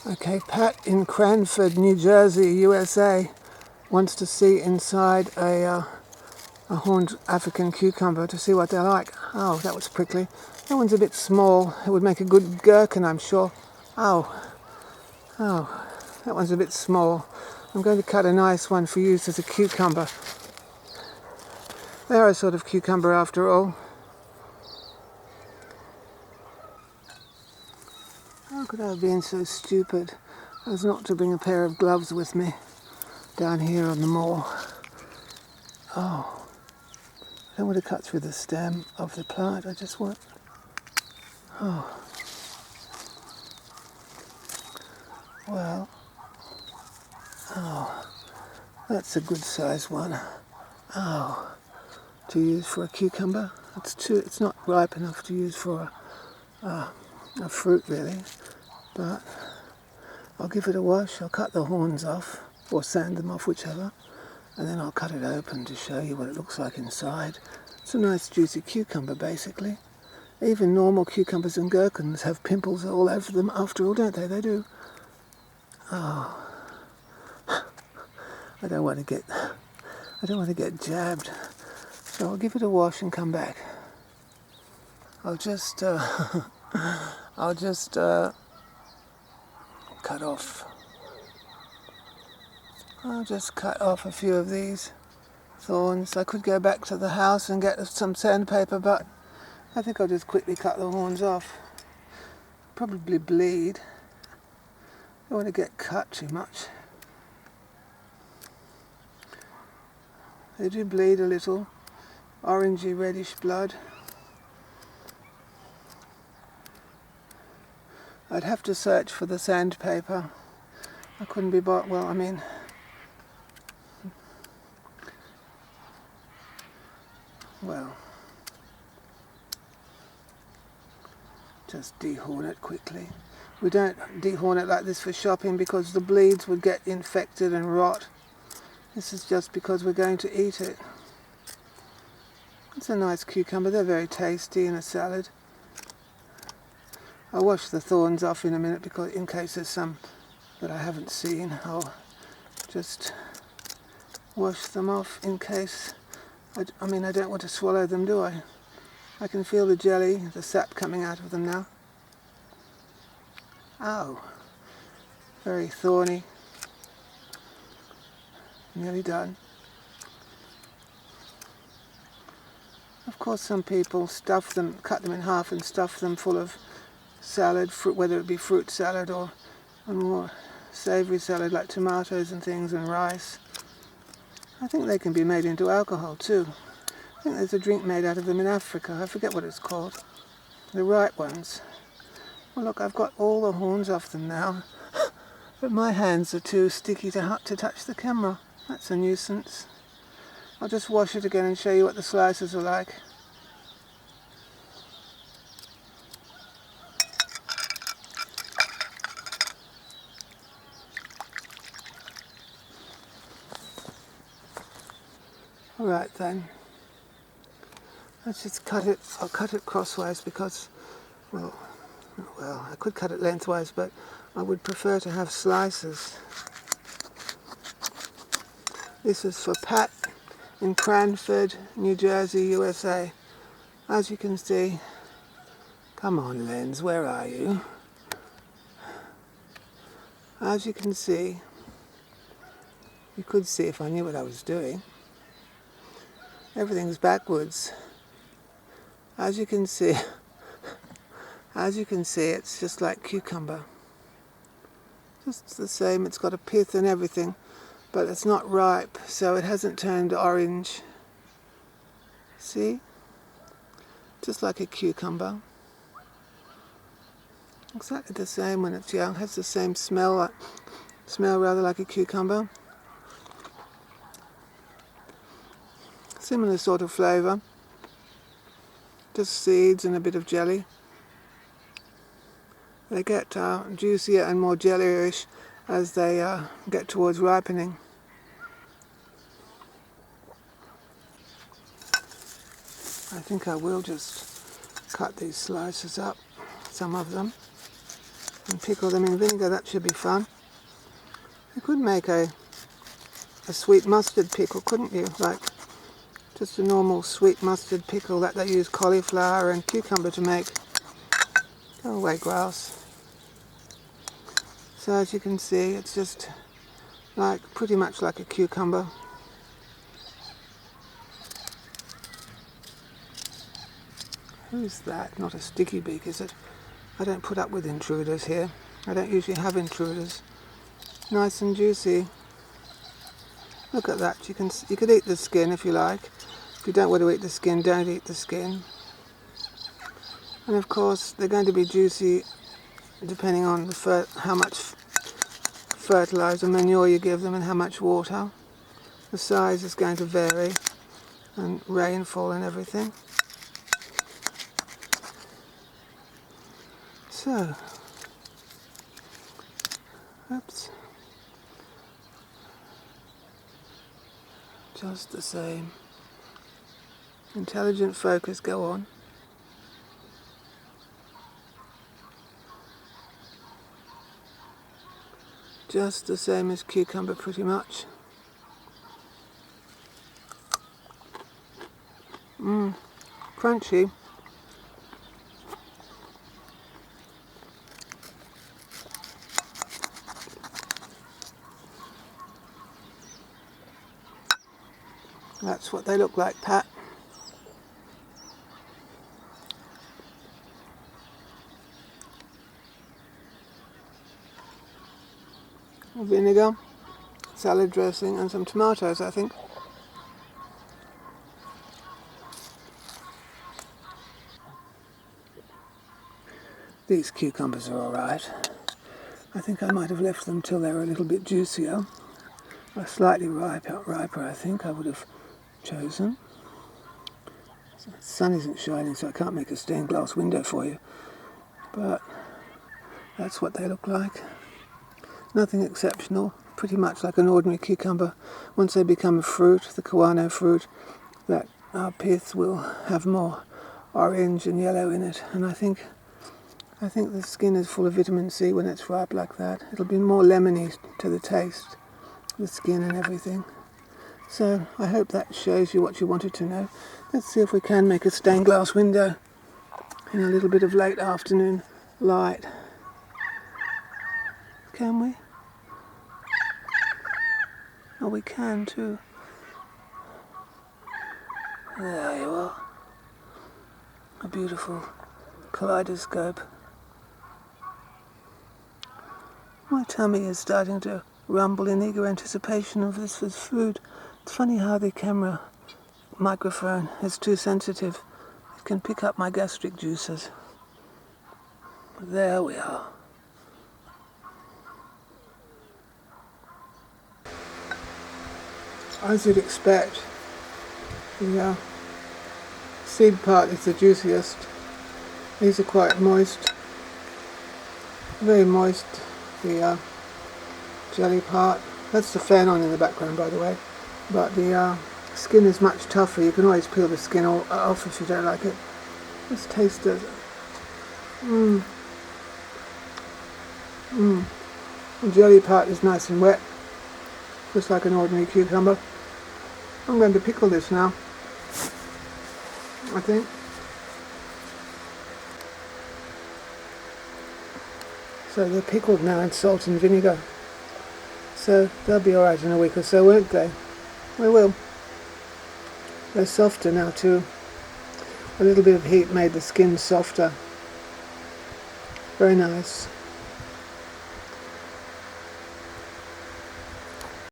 Okay, Pat in Cranford, New Jersey, USA, wants to see inside a horned African cucumber to see what they're like. Oh, that was prickly. That one's a bit small. It would make a good gherkin, I'm sure. Oh, that one's a bit small. I'm going to cut a nice one for use as a cucumber. They are a sort of cucumber after all. How could I have been so stupid as not to bring a pair of gloves with me down here on the moor? Oh, I don't want to cut through the stem of the plant. I just want... Oh, well, oh, that's a good sized one. Oh, to use for a cucumber. It's not ripe enough to use for a fruit really, but I'll give it a wash. I'll cut the horns off or sand them off, whichever, and then I'll cut it open to show you what it looks like inside. It's a nice juicy cucumber basically. Even normal cucumbers and gherkins have pimples all over them after all, don't they? They do. Oh, I don't want to get jabbed. So I'll give it a wash and come back. I'll just cut off. I'll just cut off a few of these thorns. I could go back to the house and get some sandpaper, but I think I'll just quickly cut the horns off. Probably bleed. Don't want to get cut too much. They do bleed a little. Orangey reddish blood. I'd have to search for the sandpaper. I couldn't be bought. Well, I mean, just dehorn it quickly. We don't dehorn it like this for shopping because the bleeds would get infected and rot. This is just because we're going to eat it. It's a nice cucumber. They're very tasty in a salad. I'll wash the thorns off in a minute because in case there's some that I haven't seen, I'll just wash them off in case. I mean, I don't want to swallow them, do I? I can feel the jelly, the sap coming out of them now. Oh, very thorny. Nearly done. Of course, some people stuff them, cut them in half and stuff them full of salad, fruit, whether it be fruit salad or a more savoury salad like tomatoes and things and rice. I think they can be made into alcohol too. I think there's a drink made out of them in Africa. I forget what it's called. The right ones. Well, look, I've got all the horns off them now, but my hands are too sticky to touch the camera. That's a nuisance. I'll just wash it again and show you what the slices are like. Alright then. Let's just cut it. I'll cut it crosswise because, well, I could cut it lengthwise, but I would prefer to have slices. This is for Pat in Cranford, New Jersey, USA. As you can see, come on Lens, where are you? As you can see, you could see if I knew what I was doing. Everything's backwards. As you can see, it's just like cucumber. Just the same, it's got a pith and everything, but it's not ripe, so it hasn't turned orange. See? Just like a cucumber. Exactly the same when it's young. Has the same smell rather like a cucumber. Similar sort of flavour. Just seeds and a bit of jelly. They get juicier and more jellyish as they get towards ripening. I think I will just cut these slices up, some of them. and pickle them in vinegar. That should be fun. You could make a sweet mustard pickle, couldn't you? Like just a normal sweet mustard pickle that they use cauliflower and cucumber to make. Go away, grass. So as you can see, it's just like pretty much like a cucumber. Who's that? Not a sticky beak, is it? I don't put up with intruders here. I don't usually have intruders. Nice and juicy. Look at that. You could eat the skin if you like. If you don't want to eat the skin, don't eat the skin. And of course, they're going to be juicy depending on how much fertilizer, manure you give them and how much water. The size is going to vary, and rainfall and everything. So, oops. Just the same. Intelligent focus, go on. Just the same as cucumber, pretty much. Crunchy. That's what they look like, Pat. Vinegar, salad dressing and some tomatoes, I think. These cucumbers are alright. I think I might have left them till they were a little bit juicier. Or slightly riper, I think I would have chosen. The sun isn't shining, so I can't make a stained glass window for you. But that's what they look like. Nothing exceptional, pretty much like an ordinary cucumber. Once they become a fruit, the Kiwano fruit, that our pith will have more orange and yellow in it. And I think the skin is full of vitamin C when it's ripe like that. It'll be more lemony to the taste, the skin and everything. So I hope that shows you what you wanted to know. Let's see if we can make a stained glass window in a little bit of late afternoon light. Can we? Oh, we can too. There you are. A beautiful kaleidoscope. My tummy is starting to rumble in eager anticipation of this as food. It's funny how the camera microphone is too sensitive. It can pick up my gastric juices. There we are. As you'd expect, the seed part is the juiciest. These are quite moist, very moist, the jelly part. That's the fan on in the background, by the way. But the skin is much tougher. You can always peel the skin off if you don't like it. Let's taste it. The jelly part is nice and wet, just like an ordinary cucumber. I'm going to pickle this now, I think. So they're pickled now in salt and vinegar. So they'll be alright in a week or so, won't they? They will. They're softer now too. A little bit of heat made the skin softer. Very nice.